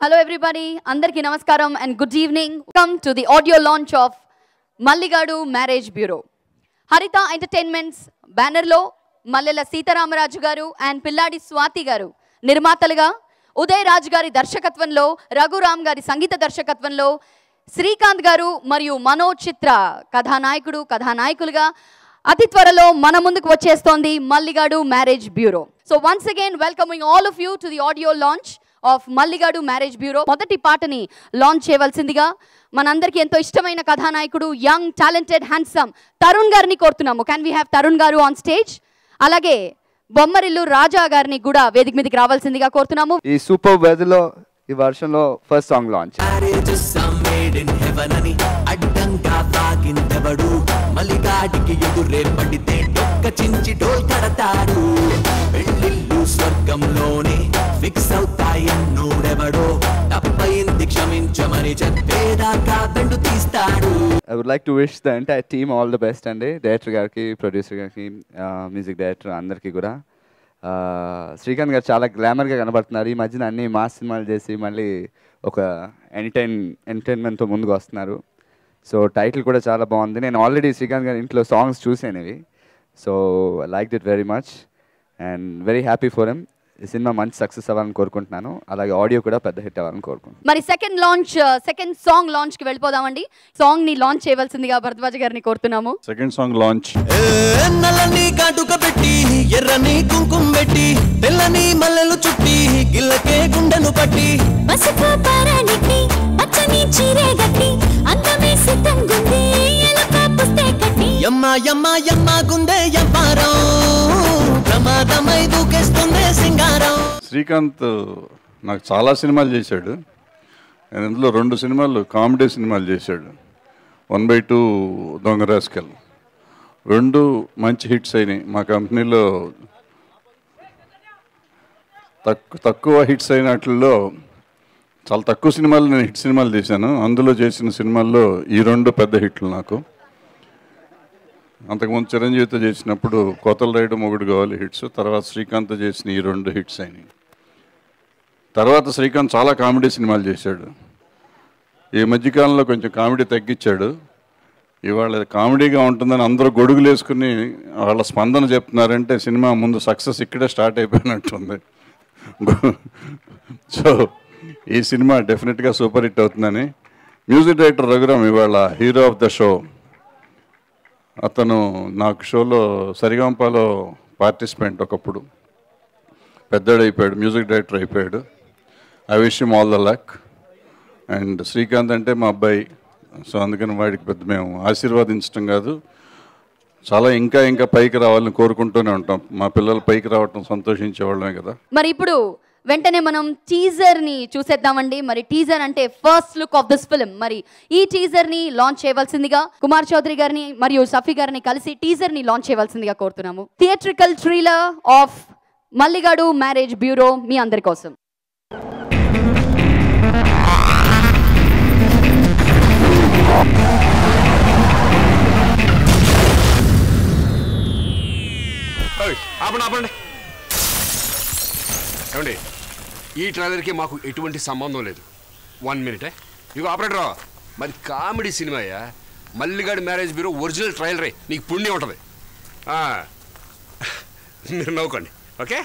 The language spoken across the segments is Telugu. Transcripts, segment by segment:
Hello everybody, Andarki Namaskaram and good evening. Welcome to the audio launch of Malligadu Marriage Bureau. Harita Entertainments banner lo Mallela Sitaramaraju garu and Pilladi Swati garu నిర్మాతలుగా Uday Raj గారి దర్శకత్వంలో రఘురామ్ గారి సంగీత దర్శకత్వంలో శ్రీకాంత్ గారు మరియు మనోజ్ చిత్ర కథానాయకులుగా అతి త్వరలో మన ముందుకు వచ్చేస్తోంది Malligadu marriage bureau. So once again welcoming all of you to the audio launch of Malligadu marriage bureau. మొదటి పాటని లాంచ్ చేయవలసిందిగా మనందరికీ ఎంతో ఇష్టమైన కథానాయకుడు యంగ్ టాలెంటెడ్ హ్యాండ్సమ్ తరుణ్ గారిని కోరుతున్నాము. కెన్ వీ హ్యావ్ తరుణ్ గారు ఆన్ స్టేజ్? అలాగే బొమ్మరిల్లు రాజా గారిని కూడా వేదిక మీదకి రావాల్సిందిగా కోరుతున్నాము. ఈ సూపర్ వెదర్ లో ఈ వర్షంలో ఫస్ట్ సాంగ్ లాంచ్. మల్లిగాడికి ఎదురే పడితే డొక్క చించి డోల్ కడతాడు, పెళ్ళిళ్ళు స్వర్గంలోనే ఫిక్స్ అవుతాయన్నోడెవడో, తప్పైంది క్షమించమని చెప్పేదాకా దండు తీస్తాడు. I would like to wish the entire team all the best అండి. డైరెక్టర్ గారికి, ప్రొడ్యూసర్ గారికి, మ్యూజిక్ డైరెక్టర్ అందరికీ కూడా. శ్రీకాంత్ గారు చాలా గ్లామర్గా కనబడుతున్నారు. ఈ మధ్యన అన్ని మాస్ సినిమాలు చేసి మళ్ళీ ఒక ఎంటర్టైన్మెంట్తో ముందుకు వస్తున్నారు. సో టైటిల్ కూడా చాలా బాగుంది. నేను ఆల్రెడీ శ్రీకాంత్ గారి ఇంట్లో సాంగ్స్ చూసాను ఇవి. So I liked it very much and very happy for him. ఈ సినిమా మంచి సక్సెస్ అవ్వాలని కోరుకుంటున్నాను. అలాగే ఆడియో కూడా పెద్ద హిట్ అవ్వాలని కోరుకుంటున్నాను. మరి సెకండ్ సాంగ్ లాంచ్ కి వెళ్ళిపోదామండి. సాంగ్ ని లాంచ్ చేయవలసిందిగా భరద్వాజ్ గారిని కోరుతున్నాము. Second song launch. నల్లని కాటుక పెట్టి, ఎర్రని కుంకుమ పెట్టి, తెల్లని మల్లెలు చుట్టి, గిల్లకే గుండెను పట్టి, పసుపు పారానికి పచ్చని చీరే గట్టి, అందమే సిద్ధంగుంది ఎలక పుస్తే కట్టి, యమ్మ యమ్మ యమ్మ గుండె యవ్వారం, ప్రమాదమై దూకేస్తుంది సింగారం. శ్రీకాంత్ నాకు చాలా సినిమాలు చేశాడు. నేను ఇందులో 2 సినిమాలు కామెడీ సినిమాలు చేశాడు. 1/2 దొంగ రాస్కల్ 2 మంచి హిట్స్ అయినాయి. మా కంపెనీలో తక్కువ హిట్స్ అయినట్లో చాలా తక్కువ సినిమాలు నేను హిట్ సినిమాలు తీశాను. అందులో చేసిన సినిమాల్లో ఈ 2 పెద్ద హిట్లు నాకు. అంతకుముందు చిరంజీవితో చేసినప్పుడు కోతల రైడు, మొగుడు కావాలి హిట్స్. తర్వాత శ్రీకాంత్ చేసిన ఈ 2 హిట్స్ అయినాయి. తర్వాత శ్రీకాంత్ చాలా కామెడీ సినిమాలు చేశాడు. ఈ మధ్యకాలంలో కొంచెం కామెడీ తగ్గించాడు. ఇవాళ కామెడీగా ఉంటుందని అందరూ గొడుగులు వేసుకుని వాళ్ళ స్పందన చెప్తున్నారంటే సినిమా ముందు సక్సెస్ ఇక్కడే స్టార్ట్ అయిపోయినట్టుంది. సో ఈ సినిమా డెఫినెట్గా సూపర్ హిట్ అవుతుందని. మ్యూజిక్ డైరెక్టర్ రఘురామ్ ఇవాళ హీరో ఆఫ్ ద షో. అతను నాకు షోలో సరిగంపాలో పార్టిసిపెంట్, ఒకప్పుడు పెద్దడైపోయాడు, మ్యూజిక్ డైరెక్టర్ అయిపోయాడు. I wish him all the luck. And Srikanth అంటే మా అబ్బాయి. సో అందుకని వాడికి పెద్ద మేము ఆశీర్వాదించడం కాదు, చాలా ఇంకా పైకి రావాలని కోరుకుంటూనే ఉంటాం. మా పిల్లలు పైకి రావటం సంతోషించేవాళ్ళమే కదా. మరి ఇప్పుడు వెంటనే మనం టీజర్ ని చూసేద్దామండి. మరి టీజర్ అంటే first look of this film. మరి ఈ టీజర్ ని లాంచ్ చేయవలసిందిగా కుమార్ చౌదరి గారిని మరియు సఫీ గారిని కలిసి టీజర్ ని లాంచ్ చేయవలసిందిగా కోరుతున్నాము. Theatrical trailer of Malligadu marriage bureau మీ అందరి కోసం. ఆపండి. ఏమండి, ఈ ట్రైలర్కి మాకు ఎటువంటి సంబంధం లేదు. 1 మినిటే. ఇక ఆపరేటరా, మరి కామెడీ సినిమాయా? మల్లిగాడు మ్యారేజ్ బ్యూరో ఒరిజినల్ ట్రైలరే. నీకు పుణ్యం ఉంటుంది. మీరు నవ్వుకోండి, ఓకే?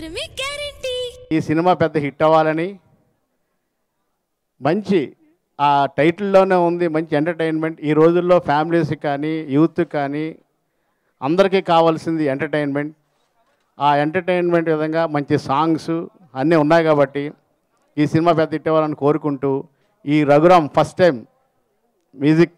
మాత్రమే గ్యారెంటీ. ఈ సినిమా పెద్ద హిట్ అవ్వాలని, మంచి ఆ టైటిల్లోనే ఉంది మంచి ఎంటర్టైన్మెంట్. ఈ రోజుల్లో ఫ్యామిలీస్కి కానీ యూత్ కానీ అందరికీ కావాల్సింది ఎంటర్టైన్మెంట్. ఆ ఎంటర్టైన్మెంట్ విధంగా మంచి సాంగ్స్ అన్నీ ఉన్నాయి కాబట్టి ఈ సినిమా పెద్ద హిట్ అవ్వాలని కోరుకుంటూ, ఈ రఘురామ్ ఫస్ట్ టైం మ్యూజిక్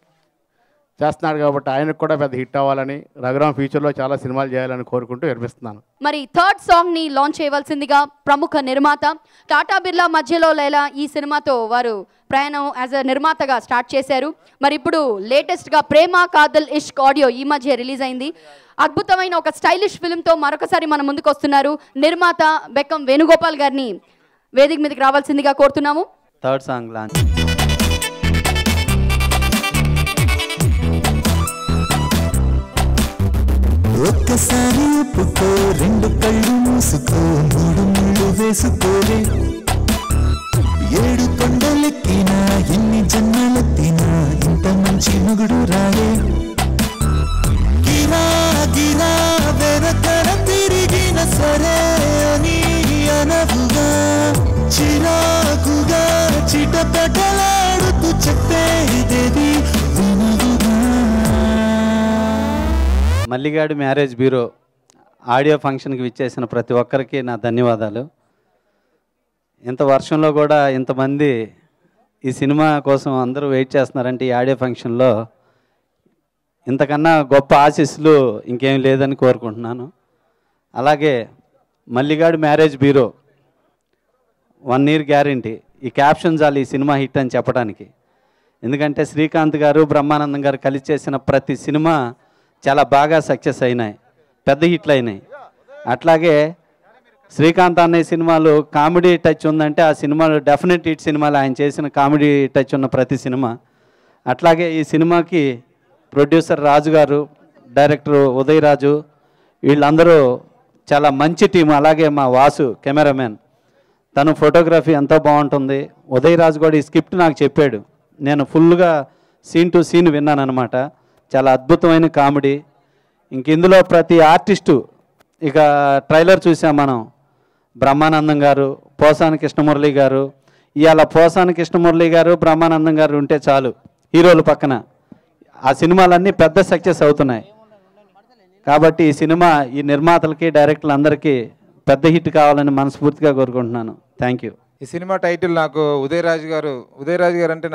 చేస్తున్నాడు కాబట్టి ఆయనకు కూడా పెద్ద హిట్ అవ్వాలని, రఘురామ్ ఫ్యూచర్లో చాలా సినిమాలు చేయాలని కోరుకుంటూ వినిపిస్తున్నాను. మరి థర్డ్ సాంగ్ని లాంచ్ చేయవలసిందిగా ప్రముఖ నిర్మాత టాటా బిర్లా మధ్యలో లైలా ఈ సినిమాతో వారు ప్రయాణం యాజ్ అ నిర్మాతగా స్టార్ట్ చేశారు. మరి ఇప్పుడు లేటెస్ట్గా ప్రేమ కాదల్ ఇష్క్ ఆడియో ఈ మధ్య రిలీజ్ అయింది. అద్భుతమైన ఒక స్టైలిష్ ఫిల్మ్తో మరొకసారి మన ముందుకు వస్తున్నారు. నిర్మాత బెక్కం వేణుగోపాల్ గారిని వేదిక మీదకి రావాల్సిందిగా కోరుతున్నాము. Third song launch. ఒక్కసారి ఒప్పుకో, రెండు కళ్ళు మూసుకో, మూడు ముళ్ళు వేసుకోలే, ఏడు కొండలెక్కినా ఎన్ని జన్మలెత్తినా ఇంత మంచి మొగుడు రాలే, గిరా గిరా వెనకన తిరిగిన సరే అని అనవుగా, చిరాకుగా చిటపటలాడుతూ చెప్పేదేది వినవుగా. మల్లిగాడు మ్యారేజ్ బ్యూరో ఆడియో ఫంక్షన్కి విచ్చేసిన ప్రతి ఒక్కరికి నా ధన్యవాదాలు. ఇంత వర్షంలో కూడా ఇంతమంది ఈ సినిమా కోసం అందరూ వెయిట్ చేస్తున్నారంటే ఈ ఆడియో ఫంక్షన్లో ఇంతకన్నా గొప్ప ఆశీస్సులు ఇంకేం లేదని కోరుకుంటున్నాను. అలాగే Malligadu marriage bureau 1 year guarantee. ఈ క్యాప్షన్ చాలు ఈ సినిమా హిట్ అని చెప్పడానికి. ఎందుకంటే శ్రీకాంత్ గారు బ్రహ్మానందం గారు కలిసి చేసిన ప్రతి సినిమా చాలా బాగా సక్సెస్ అయినాయి, పెద్ద హిట్లు అయినాయి. అట్లాగే శ్రీకాంత్ అనే సినిమాలు కామెడీ టచ్ ఉందంటే ఆ సినిమాలు డెఫినెట్ హిట్ సినిమాలు, ఆయన చేసిన కామెడీ టచ్ ఉన్న ప్రతి సినిమా. అట్లాగే ఈ సినిమాకి ప్రొడ్యూసర్ రాజు గారు, డైరెక్టర్ ఉదయ్ రాజు, వీళ్ళందరూ చాలా మంచి టీం. అలాగే మా వాసు కెమెరామెన్, తను ఫోటోగ్రఫీ ఎంతో బాగుంటుంది. ఉదయ్ రాజు కూడా ఈ స్క్రిప్ట్ నాకు చెప్పాడు, నేను ఫుల్గా సీన్ టు సీన్ విన్నాను అనమాట. చాలా అద్భుతమైన కామెడీ. ఇంక ఇందులో ప్రతి ఆర్టిస్టు, ఇక ట్రైలర్ చూసాం మనం, బ్రహ్మానందం గారు, పోసాని కృష్ణమురళి గారు. ఇవాళ పోసాని కృష్ణమురళి గారు, బ్రహ్మానందం గారు ఉంటే చాలు హీరోలు పక్కన, ఆ సినిమాలన్నీ పెద్ద సక్సెస్ అవుతున్నాయి. కాబట్టి ఈ సినిమా ఈ నిర్మాతలకి డైరెక్టర్లందరికీ పెద్ద హిట్ కావాలని మనస్ఫూర్తిగా కోరుకుంటున్నాను. Thank you. ఈ సినిమా టైటిల్ నాకు ఉదయ్ రాజు గారు అంటే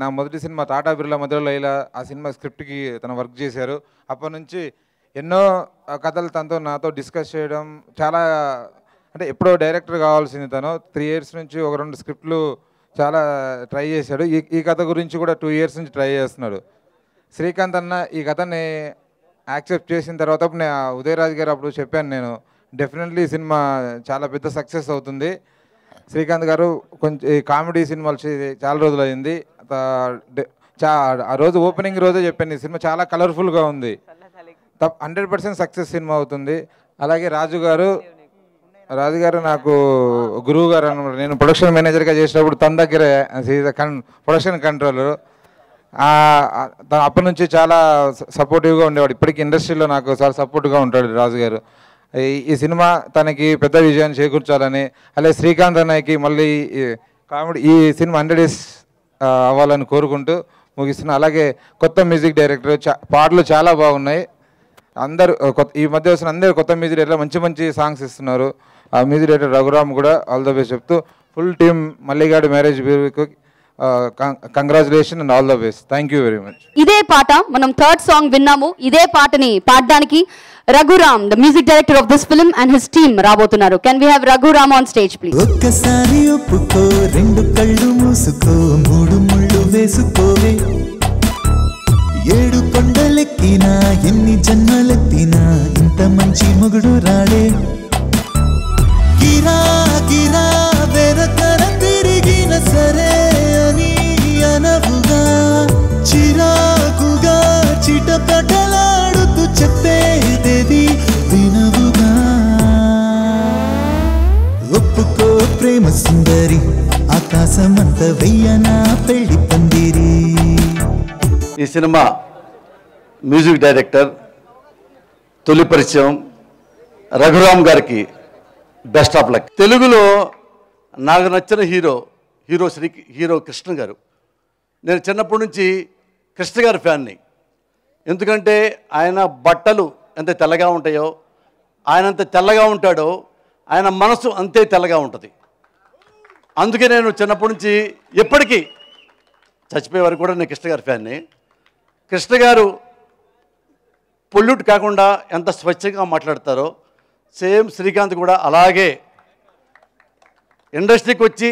నా మొదటి సినిమా టాటా బిర్లా మధ్యలో లైలా, ఆ సినిమా స్క్రిప్ట్కి తను వర్క్ చేశారు. అప్పటి నుంచి ఎన్నో కథలు తనతో నాతో డిస్కస్ చేయడం, చాలా అంటే ఎప్పుడో డైరెక్టర్ కావాల్సింది తను. 3 years నుంచి ఒక 2 స్క్రిప్ట్లు చాలా ట్రై చేశాడు. ఈ కథ గురించి కూడా 2 years నుంచి ట్రై చేస్తున్నాడు. శ్రీకాంత్ అన్న ఈ కథని యాక్సెప్ట్ చేసిన తర్వాత ఉదయ్ రాజు గారు అప్పుడు చెప్పాను నేను, డెఫినెట్లీ ఈ సినిమా చాలా పెద్ద సక్సెస్ అవుతుంది. శ్రీకాంత్ గారు కొంచెం ఈ కామెడీ సినిమాలు చాలా రోజులు అయింది. ఆ రోజు ఓపెనింగ్ రోజే చెప్పాను, ఈ సినిమా చాలా కలర్ఫుల్గా ఉంది, 100% సక్సెస్ సినిమా అవుతుంది. అలాగే రాజు గారు నాకు గురువు గారు అనమాట. నేను ప్రొడక్షన్ మేనేజర్గా చేసినప్పుడు తన దగ్గర ప్రొడక్షన్ కంట్రోలర్. అప్పటి నుంచి చాలా సపోర్టివ్గా ఉండేవాడు. ఇప్పటికీ ఇండస్ట్రీలో నాకు చాలా సపోర్ట్గా ఉంటాడు రాజు గారు. ఈ సినిమా తనకి పెద్ద విజయాన్ని చేకూర్చాలని, అలాగే శ్రీకాంత్ అన్నయ్యకి మళ్ళీ కామెడీ ఈ సినిమా 100 days అవ్వాలని కోరుకుంటూ ముగిస్తున్నా. అలాగే కొత్త మ్యూజిక్ డైరెక్టర్, పాటలు చాలా బాగున్నాయి. అందరూ ఈ మధ్య వచ్చిన అందరూ కొత్త మ్యూజిక్ డైరెక్టర్ మంచి మంచి సాంగ్స్ ఇస్తున్నారు. ఆ మ్యూజిక్ డైరెక్టర్ రఘురామ్ కూడా ఆల్ ద బెస్ట్ చెప్తూ, ఫుల్ టీమ్ మల్లిగాడు మ్యారేజ్ బ్యూరోకి congratulation and all the best. Thank you very much. ఇదే పాట మనం థర్డ్ సాంగ్ విన్నాము. ఇదే పాటని పాడడానికి Raghuram, the music director of this film and his team రాబోతున్నారు. Can we have Raghuram on stage please? ఒక్కసారి ఒప్పుకో, రెండు కళ్ళు మూసుకో, మూడు ముళ్ళు వేసుకోవే, ఏడు కొండలెక్కినా ఎన్ని జన్మలెత్తినా ఇంత మంచి మొగుడు రాడే, గిరా గిరా వెనకన తిరిగిన సరే అని అనవుగా, చిరాకుగా చిటపటలాడుతూ చెప్పేదేది వినవుగా, ఒప్పుకో ప్రేమ సుందరి, ఆకాశమంత వెయ్యనా పెళ్లి పందిరి. ఈ సినిమా మ్యూజిక్ డైరెక్టర్ తొలి పరిచయం రఘురామ్ గారికి బెస్ట్ ఆఫ్ లక్. తెలుగులో నాకు నచ్చిన హీరో కృష్ణ గారు. నేను చిన్నప్పటి నుంచి కృష్ణ గారి ఫ్యాన్ని. ఎందుకంటే ఆయన బట్టలు ఎంత తెల్లగా ఉంటాయో, ఆయన అంత తెల్లగా ఉంటాడో, ఆయన మనసు అంతే తెల్లగా ఉంటుంది. అందుకే నేను చిన్నప్పటి నుంచి ఎప్పటికీ చచ్చిపోయే వరకు కూడా నేను కృష్ణ గారి ఫ్యాన్ని. కృష్ణ గారు పొల్యూట్ కాకుండా ఎంత స్వచ్ఛంగా మాట్లాడతారో, సేమ్ శ్రీకాంత్ కూడా అలాగే ఇండస్ట్రీకి వచ్చి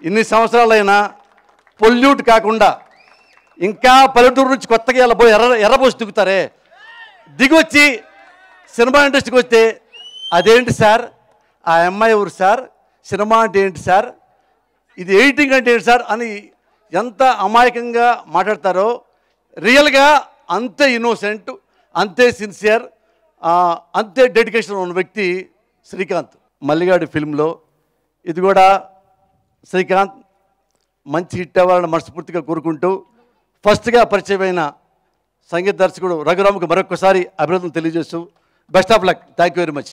ఇన్ని సంవత్సరాలైనా పొల్యూట్ కాకుండా, ఇంకా పల్లెటూరు నుంచి కొత్తగా ఇలా పోయి ఎర్రబోసి దిగుతారే, దిగొచ్చి సినిమా ఇండస్ట్రీకి వస్తే అదేంటి సార్, ఆ అమ్మాయి ఎవరు సార్, సినిమా అంటే ఏంటి సార్, ఇది ఎడిటింగ్ అంటే ఏంటి సార్ అని ఎంత అమాయకంగా మాట్లాడతారో, రియల్గా అంతే ఇన్నోసెంట్, అంతే సిన్సియర్, అంతే డెడికేషన్ ఉన్న వ్యక్తి శ్రీకాంత్. మల్లిగాడి ఫిల్మ్లో ఇది కూడా శ్రీకాంత్ మంచి హిట్ అవ్వాలని మనస్ఫూర్తిగా కోరుకుంటూ, ఫస్ట్గా పరిచయమైన సంగీత దర్శకుడు రఘురామ్కి మరొకసారి అభినందనలు తెలియజేస్తూ best of luck. Thank you very much.